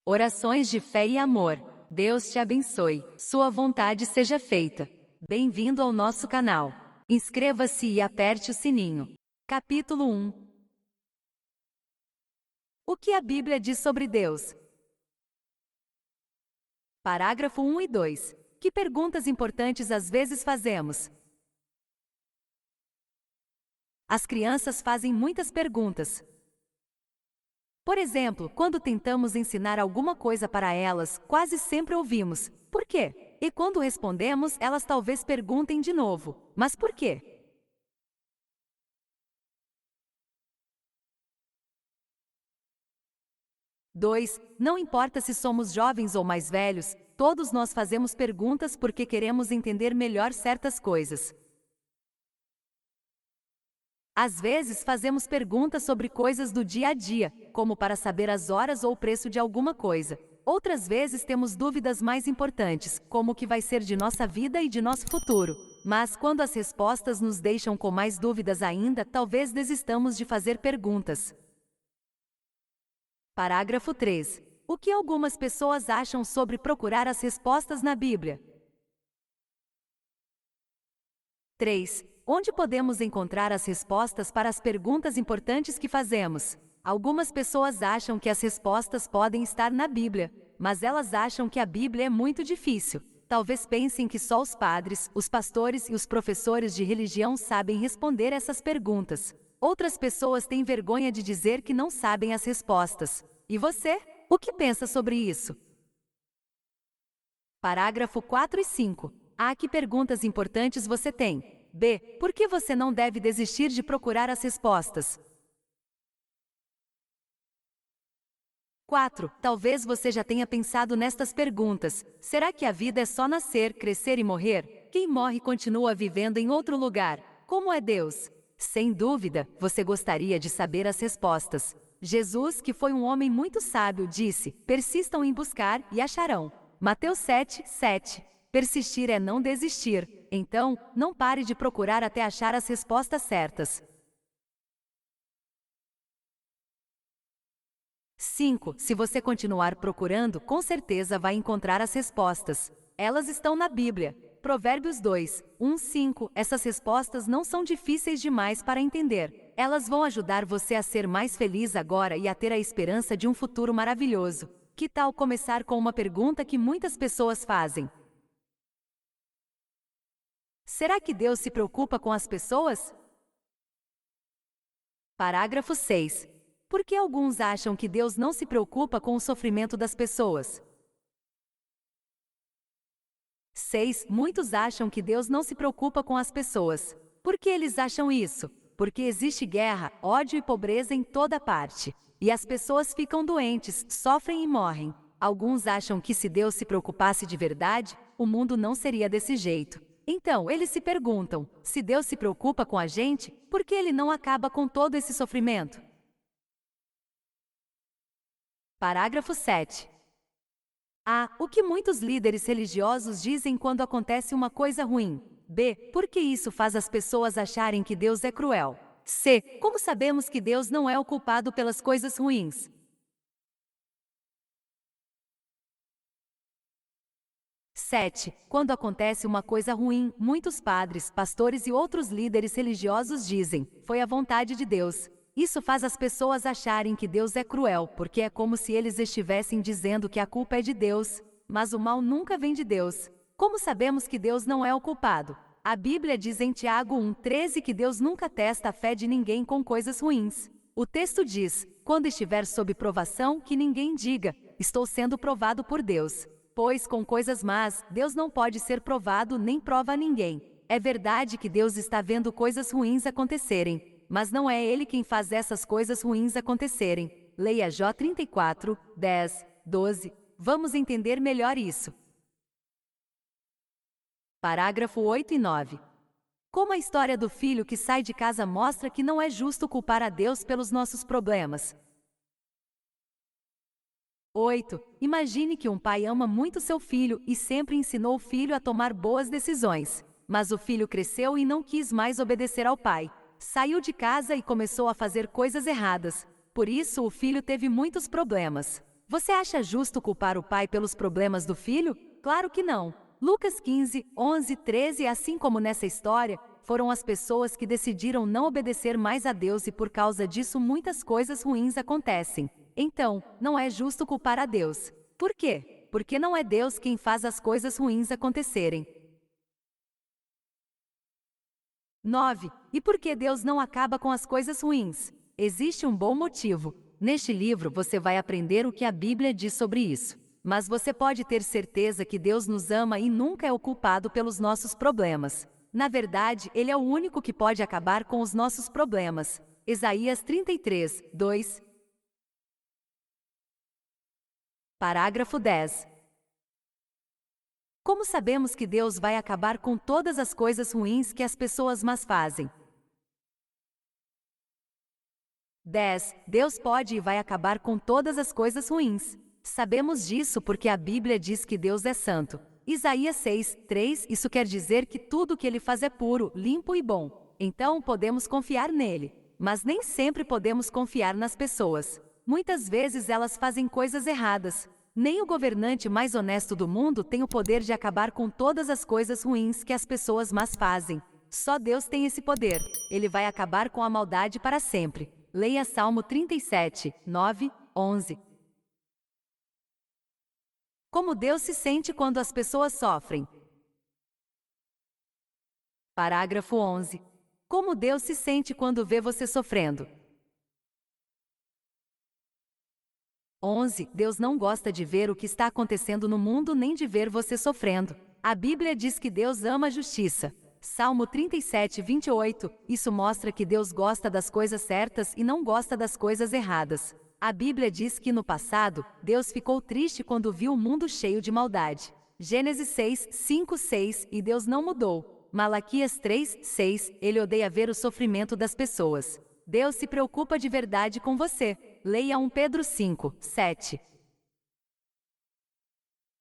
Orações de fé e amor. Deus te abençoe. Sua vontade seja feita. Bem-vindo ao nosso canal. Inscreva-se e aperte o sininho. Capítulo 1. O que a Bíblia diz sobre Deus? Parágrafo 1 e 2. Que perguntas importantes às vezes fazemos? As crianças fazem muitas perguntas. Por exemplo, quando tentamos ensinar alguma coisa para elas, quase sempre ouvimos: por quê? E quando respondemos, elas talvez perguntem de novo: mas por quê? 2. Não importa se somos jovens ou mais velhos, todos nós fazemos perguntas porque queremos entender melhor certas coisas. Às vezes fazemos perguntas sobre coisas do dia a dia, como para saber as horas ou o preço de alguma coisa. Outras vezes temos dúvidas mais importantes, como o que vai ser de nossa vida e de nosso futuro. Mas quando as respostas nos deixam com mais dúvidas ainda, talvez desistamos de fazer perguntas. Parágrafo 3. O que algumas pessoas acham sobre procurar as respostas na Bíblia? 3. Onde podemos encontrar as respostas para as perguntas importantes que fazemos? Algumas pessoas acham que as respostas podem estar na Bíblia, mas elas acham que a Bíblia é muito difícil. Talvez pensem que só os padres, os pastores e os professores de religião sabem responder essas perguntas. Outras pessoas têm vergonha de dizer que não sabem as respostas. E você? O que pensa sobre isso? Parágrafo 4 e 5. A. Que perguntas importantes você tem? B. Por que você não deve desistir de procurar as respostas? 4. Talvez você já tenha pensado nestas perguntas. Será que a vida é só nascer, crescer e morrer? Quem morre continua vivendo em outro lugar. Como é Deus? Sem dúvida, você gostaria de saber as respostas. Jesus, que foi um homem muito sábio, disse: persistam em buscar e acharão. Mateus 7, 7. Persistir é não desistir. Então, não pare de procurar até achar as respostas certas. 5. Se você continuar procurando, com certeza vai encontrar as respostas. Elas estão na Bíblia. Provérbios 2, 1, 5. Essas respostas não são difíceis demais para entender. Elas vão ajudar você a ser mais feliz agora e a ter a esperança de um futuro maravilhoso. Que tal começar com uma pergunta que muitas pessoas fazem? Será que Deus se preocupa com as pessoas? Parágrafo 6. Por que alguns acham que Deus não se preocupa com o sofrimento das pessoas? 6. Muitos acham que Deus não se preocupa com as pessoas. Por que eles acham isso? Porque existe guerra, ódio e pobreza em toda parte. E as pessoas ficam doentes, sofrem e morrem. Alguns acham que se Deus se preocupasse de verdade, o mundo não seria desse jeito. Então, eles se perguntam: se Deus se preocupa com a gente, por que Ele não acaba com todo esse sofrimento? Parágrafo 7. A. O que muitos líderes religiosos dizem quando acontece uma coisa ruim? B. Por que isso faz as pessoas acharem que Deus é cruel? C. Como sabemos que Deus não é o culpado pelas coisas ruins? 7. Quando acontece uma coisa ruim, muitos padres, pastores e outros líderes religiosos dizem: foi a vontade de Deus. Isso faz as pessoas acharem que Deus é cruel, porque é como se eles estivessem dizendo que a culpa é de Deus. Mas o mal nunca vem de Deus. Como sabemos que Deus não é o culpado? A Bíblia diz em Tiago 1,13 que Deus nunca testa a fé de ninguém com coisas ruins. O texto diz: quando estiver sob provação, que ninguém diga: estou sendo provado por Deus. Pois com coisas más, Deus não pode ser provado nem prova a ninguém. É verdade que Deus está vendo coisas ruins acontecerem, mas não é Ele quem faz essas coisas ruins acontecerem. Leia Jó 34, 10, 12. Vamos entender melhor isso. Parágrafo 8 e 9. Como a história do filho que sai de casa mostra que não é justo culpar a Deus pelos nossos problemas. 8. Imagine que um pai ama muito seu filho e sempre ensinou o filho a tomar boas decisões. Mas o filho cresceu e não quis mais obedecer ao pai. Saiu de casa e começou a fazer coisas erradas. Por isso, o filho teve muitos problemas. Você acha justo culpar o pai pelos problemas do filho? Claro que não. Lucas 15, 11, 13, assim como nessa história, foram as pessoas que decidiram não obedecer mais a Deus e por causa disso muitas coisas ruins acontecem. Então, não é justo culpar a Deus. Por quê? Porque não é Deus quem faz as coisas ruins acontecerem. 9. E por que Deus não acaba com as coisas ruins? Existe um bom motivo. Neste livro você vai aprender o que a Bíblia diz sobre isso. Mas você pode ter certeza que Deus nos ama e nunca é o culpado pelos nossos problemas. Na verdade, Ele é o único que pode acabar com os nossos problemas. Isaías 33, 2. Parágrafo 10. Como sabemos que Deus vai acabar com todas as coisas ruins que as pessoas más fazem? 10. Deus pode e vai acabar com todas as coisas ruins. Sabemos disso porque a Bíblia diz que Deus é santo. Isaías 6, 3. Isso quer dizer que tudo o que Ele faz é puro, limpo e bom. Então podemos confiar nele. Mas nem sempre podemos confiar nas pessoas. Muitas vezes elas fazem coisas erradas. Nem o governante mais honesto do mundo tem o poder de acabar com todas as coisas ruins que as pessoas más fazem. Só Deus tem esse poder. Ele vai acabar com a maldade para sempre. Leia Salmo 37, 9, 11. Como Deus se sente quando as pessoas sofrem? Parágrafo 11. Como Deus se sente quando vê você sofrendo? 11. Deus não gosta de ver o que está acontecendo no mundo nem de ver você sofrendo. A Bíblia diz que Deus ama a justiça. Salmo 37, 28. Isso mostra que Deus gosta das coisas certas e não gosta das coisas erradas. A Bíblia diz que no passado, Deus ficou triste quando viu o mundo cheio de maldade. Gênesis 6, 5, 6. E Deus não mudou. Malaquias 3, 6. Ele odeia ver o sofrimento das pessoas. Deus se preocupa de verdade com você. Leia 1 Pedro 5, 7.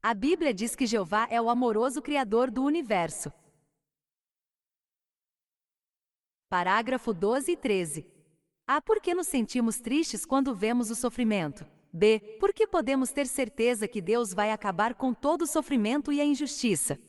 A Bíblia diz que Jeová é o amoroso Criador do universo. Parágrafo 12 e 13. A. Por que nos sentimos tristes quando vemos o sofrimento? B. Por que podemos ter certeza que Deus vai acabar com todo o sofrimento e a injustiça?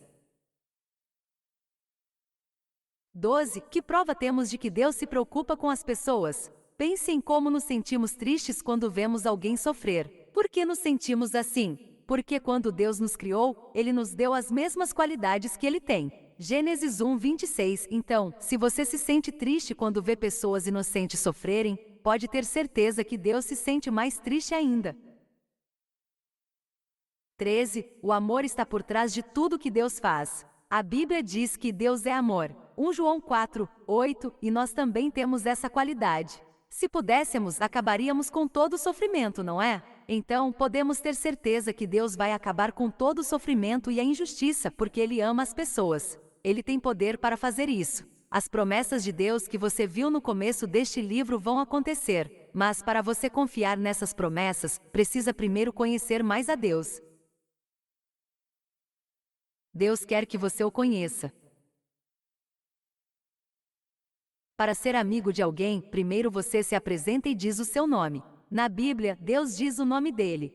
12. Que prova temos de que Deus se preocupa com as pessoas? Pense em como nos sentimos tristes quando vemos alguém sofrer. Por que nos sentimos assim? Porque quando Deus nos criou, Ele nos deu as mesmas qualidades que Ele tem. Gênesis 1, 26. Então, se você se sente triste quando vê pessoas inocentes sofrerem, pode ter certeza que Deus se sente mais triste ainda. 13. O amor está por trás de tudo que Deus faz. A Bíblia diz que Deus é amor. 1 João 4, 8. E nós também temos essa qualidade. Se pudéssemos, acabaríamos com todo o sofrimento, não é? Então, podemos ter certeza que Deus vai acabar com todo o sofrimento e a injustiça, porque Ele ama as pessoas. Ele tem poder para fazer isso. As promessas de Deus que você viu no começo deste livro vão acontecer, mas para você confiar nessas promessas, precisa primeiro conhecer mais a Deus. Deus quer que você o conheça. Para ser amigo de alguém, primeiro você se apresenta e diz o seu nome. Na Bíblia, Deus diz o nome dele.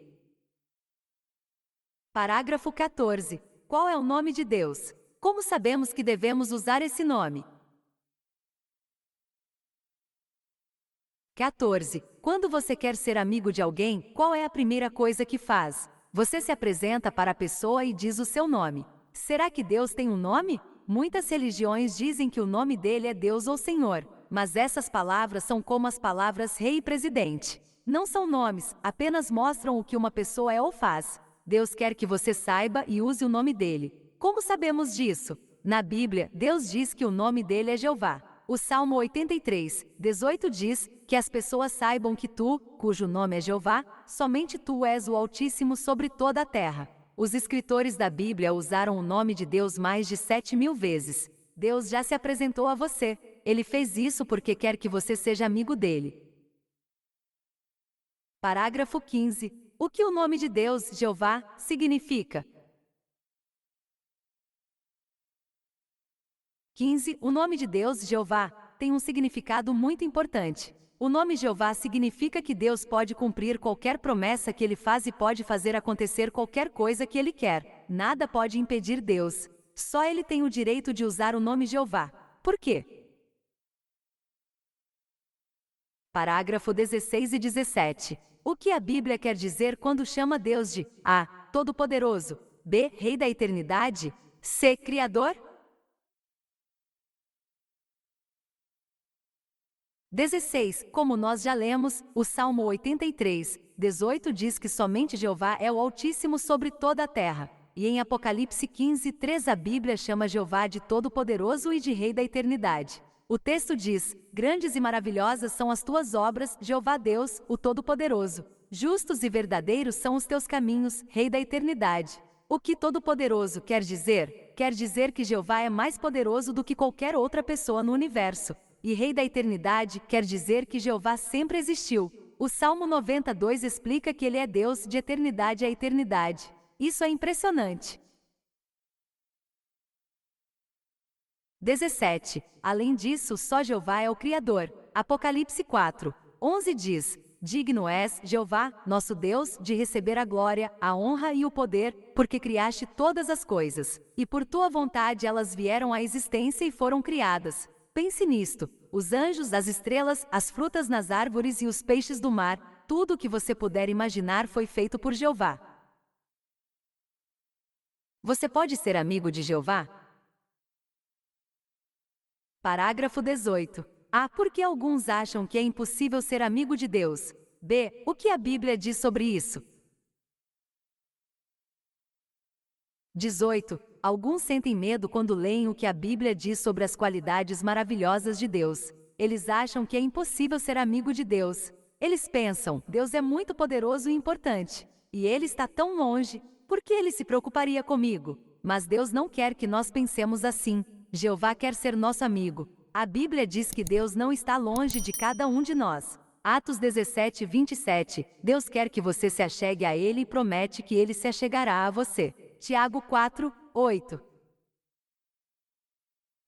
Parágrafo 14. Qual é o nome de Deus? Como sabemos que devemos usar esse nome? 14. Quando você quer ser amigo de alguém, qual é a primeira coisa que faz? Você se apresenta para a pessoa e diz o seu nome. Será que Deus tem um nome? Muitas religiões dizem que o nome dele é Deus ou Senhor, mas essas palavras são como as palavras rei e presidente. Não são nomes, apenas mostram o que uma pessoa é ou faz. Deus quer que você saiba e use o nome dele. Como sabemos disso? Na Bíblia, Deus diz que o nome dele é Jeová. O Salmo 83, 18 diz que as pessoas saibam que tu, cujo nome é Jeová, somente tu és o Altíssimo sobre toda a terra. Os escritores da Bíblia usaram o nome de Deus mais de 7.000 vezes. Deus já se apresentou a você. Ele fez isso porque quer que você seja amigo dele. Parágrafo 15. O que o nome de Deus, Jeová, significa? 15. O nome de Deus, Jeová, tem um significado muito importante. O nome Jeová significa que Deus pode cumprir qualquer promessa que Ele faz e pode fazer acontecer qualquer coisa que Ele quer. Nada pode impedir Deus. Só Ele tem o direito de usar o nome Jeová. Por quê? Parágrafo 16 e 17. O que a Bíblia quer dizer quando chama Deus de A. Todo-Poderoso, B. Rei da Eternidade, C. Criador? 16. Como nós já lemos, o Salmo 83, 18 diz que somente Jeová é o Altíssimo sobre toda a terra. E em Apocalipse 15, 3 a Bíblia chama Jeová de Todo-Poderoso e de Rei da Eternidade. O texto diz: grandes e maravilhosas são as tuas obras, Jeová Deus, o Todo-Poderoso. Justos e verdadeiros são os teus caminhos, Rei da Eternidade. O que Todo-Poderoso quer dizer? Quer dizer que Jeová é mais poderoso do que qualquer outra pessoa no universo. E Rei da Eternidade quer dizer que Jeová sempre existiu. O Salmo 92 explica que Ele é Deus de eternidade a eternidade. Isso é impressionante. 17. Além disso, só Jeová é o Criador. Apocalipse 4, 11 diz: digno és, Jeová, nosso Deus, de receber a glória, a honra e o poder, porque criaste todas as coisas, e por tua vontade elas vieram à existência e foram criadas. Pense nisto: os anjos, as estrelas, as frutas nas árvores e os peixes do mar, tudo o que você puder imaginar foi feito por Jeová. Você pode ser amigo de Jeová? Parágrafo 18. A. Por que alguns acham que é impossível ser amigo de Deus? B. O que a Bíblia diz sobre isso? 18. Alguns sentem medo quando leem o que a Bíblia diz sobre as qualidades maravilhosas de Deus. Eles acham que é impossível ser amigo de Deus. Eles pensam: Deus é muito poderoso e importante. E Ele está tão longe. Por que Ele se preocuparia comigo? Mas Deus não quer que nós pensemos assim. Jeová quer ser nosso amigo. A Bíblia diz que Deus não está longe de cada um de nós. Atos 17, 27. Deus quer que você se achegue a Ele e promete que Ele se achegará a você. Tiago 4, 8.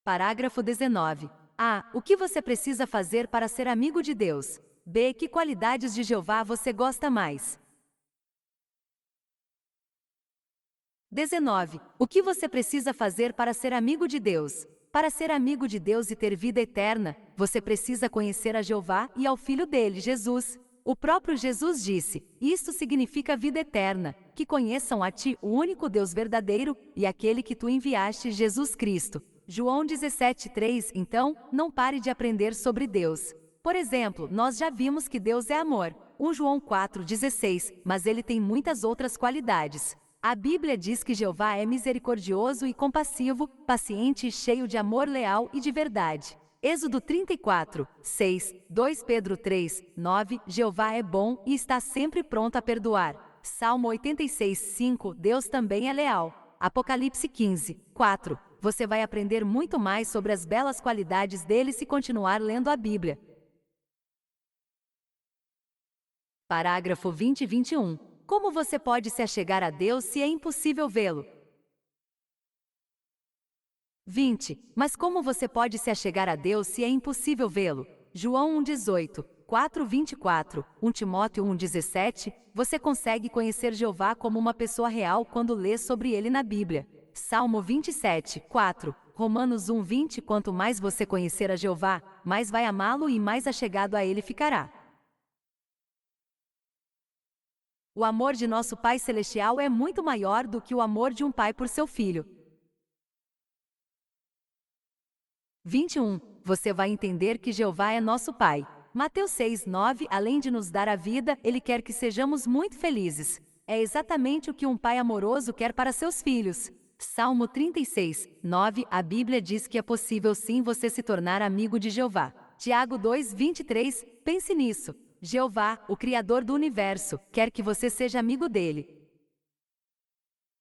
Parágrafo 19. A. O que você precisa fazer para ser amigo de Deus? B. Que qualidades de Jeová você gosta mais? 19. O que você precisa fazer para ser amigo de Deus? Para ser amigo de Deus e ter vida eterna, você precisa conhecer a Jeová e ao Filho dele, Jesus. O próprio Jesus disse: isto significa vida eterna, que conheçam a ti, o único Deus verdadeiro, e aquele que tu enviaste, Jesus Cristo. João 17:3. Então, não pare de aprender sobre Deus. Por exemplo, nós já vimos que Deus é amor. 1 João 4:16, mas ele tem muitas outras qualidades. A Bíblia diz que Jeová é misericordioso e compassivo, paciente e cheio de amor leal e de verdade. Êxodo 34, 6, 2 Pedro 3, 9, Jeová é bom e está sempre pronto a perdoar. Salmo 86, 5, Deus também é leal. Apocalipse 15, 4, você vai aprender muito mais sobre as belas qualidades dele se continuar lendo a Bíblia. Parágrafo 20 e 21. Como você pode se achegar a Deus se é impossível vê-lo? 20. Mas como você pode se achegar a Deus se é impossível vê-lo? João 1,18, 4,24, 1 Timóteo 1,17. Você consegue conhecer Jeová como uma pessoa real quando lê sobre ele na Bíblia. Salmo 27, 4, Romanos 1,20. Quanto mais você conhecer a Jeová, mais vai amá-lo e mais achegado a ele ficará. O amor de nosso Pai Celestial é muito maior do que o amor de um pai por seu filho. 21. Você vai entender que Jeová é nosso Pai. Mateus 6, 9. Além de nos dar a vida, Ele quer que sejamos muito felizes. É exatamente o que um pai amoroso quer para seus filhos. Salmo 36, 9. A Bíblia diz que é possível sim você se tornar amigo de Jeová. Tiago 2, 23. Pense nisso. Jeová, o Criador do universo, quer que você seja amigo dele.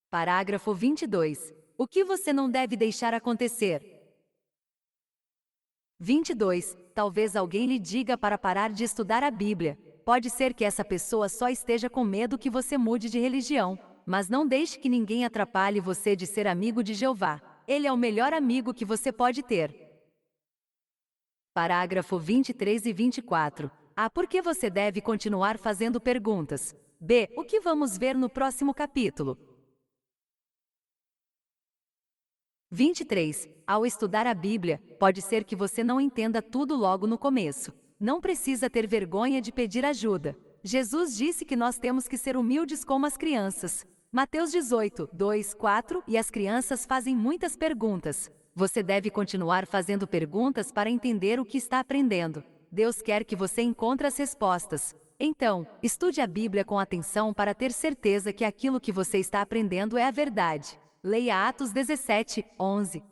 Parágrafo 22. O que você não deve deixar acontecer? 22. Talvez alguém lhe diga para parar de estudar a Bíblia. Pode ser que essa pessoa só esteja com medo que você mude de religião. Mas não deixe que ninguém atrapalhe você de ser amigo de Jeová. Ele é o melhor amigo que você pode ter. Parágrafo 23 e 24. A. Por que você deve continuar fazendo perguntas? B. O que vamos ver no próximo capítulo? 23. Ao estudar a Bíblia, pode ser que você não entenda tudo logo no começo. Não precisa ter vergonha de pedir ajuda. Jesus disse que nós temos que ser humildes como as crianças. Mateus 18, 2, 4. E as crianças fazem muitas perguntas. Você deve continuar fazendo perguntas para entender o que está aprendendo. Deus quer que você encontre as respostas. Então, estude a Bíblia com atenção para ter certeza que aquilo que você está aprendendo é a verdade. Leia Atos 17, 11.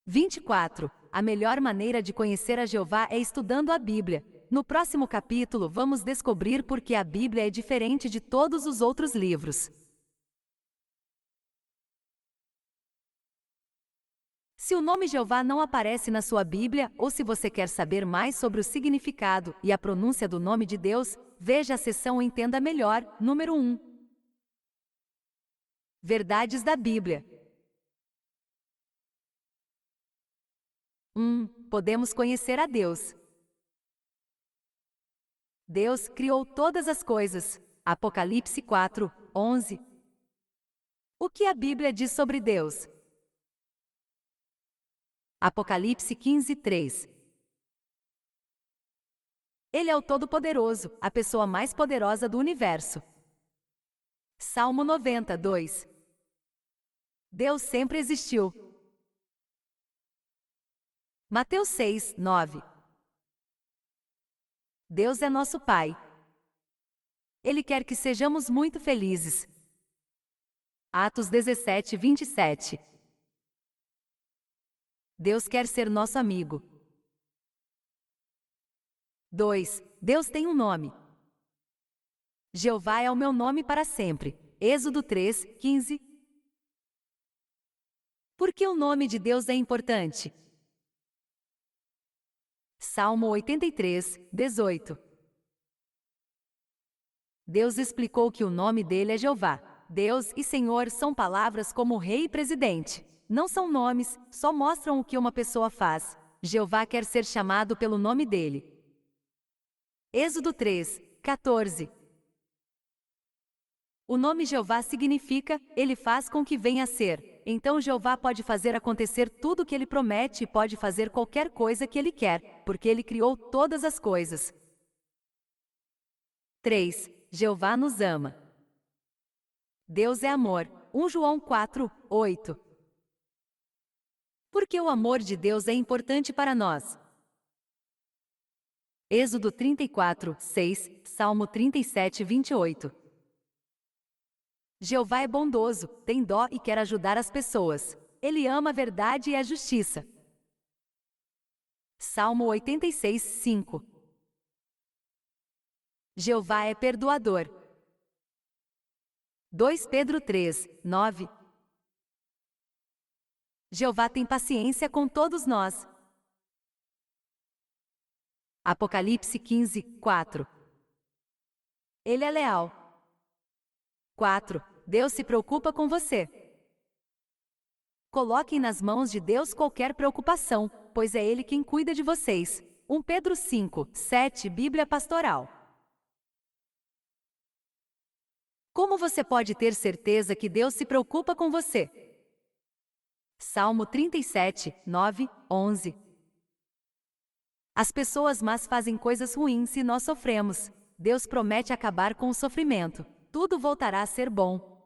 24. A melhor maneira de conhecer a Jeová é estudando a Bíblia. No próximo capítulo, vamos descobrir por que a Bíblia é diferente de todos os outros livros. Se o nome Jeová não aparece na sua Bíblia, ou se você quer saber mais sobre o significado e a pronúncia do nome de Deus, veja a seção Entenda Melhor, número 1. Verdades da Bíblia. 1. Podemos conhecer a Deus. Deus criou todas as coisas. Apocalipse 4, 11. O que a Bíblia diz sobre Deus? Apocalipse 15, 3. Ele é o Todo-Poderoso, a pessoa mais poderosa do universo. Salmo 90, 2. Deus sempre existiu. Mateus 6, 9. Deus é nosso Pai. Ele quer que sejamos muito felizes. Atos 17, 27. Deus quer ser nosso amigo. 2. Deus tem um nome. Jeová é o meu nome para sempre. Êxodo 3, 15. Por que o nome de Deus é importante? Salmo 83, 18. Deus explicou que o nome dele é Jeová. Deus e Senhor são palavras como rei e presidente. Não são nomes, só mostram o que uma pessoa faz. Jeová quer ser chamado pelo nome dele. Êxodo 3, 14. O nome Jeová significa, ele faz com que venha a ser. Então Jeová pode fazer acontecer tudo o que ele promete e pode fazer qualquer coisa que ele quer, porque ele criou todas as coisas. 3. Jeová nos ama. Deus é amor. 1 João 4, 8. Por que o amor de Deus é importante para nós? Êxodo 34, 6, Salmo 37, 28. Jeová é bondoso, tem dó e quer ajudar as pessoas. Ele ama a verdade e a justiça. Salmo 86, 5. Jeová é perdoador. 2 Pedro 3, 9. Jeová tem paciência com todos nós. Apocalipse 15, 4. Ele é leal. 4. Deus se preocupa com você. Coloquem nas mãos de Deus qualquer preocupação, pois é Ele quem cuida de vocês. 1 Pedro 5, 7. Bíblia Pastoral. Como você pode ter certeza que Deus se preocupa com você? Salmo 37, 9, 11. As pessoas más fazem coisas ruins e nós sofremos. Deus promete acabar com o sofrimento. Tudo voltará a ser bom.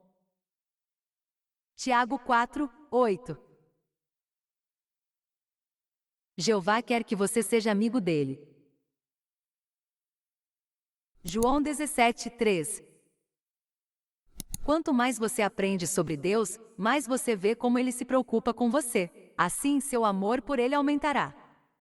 Tiago 4, 8. Jeová quer que você seja amigo dele. João 17, 3. Quanto mais você aprende sobre Deus, mais você vê como ele se preocupa com você. Assim, seu amor por ele aumentará.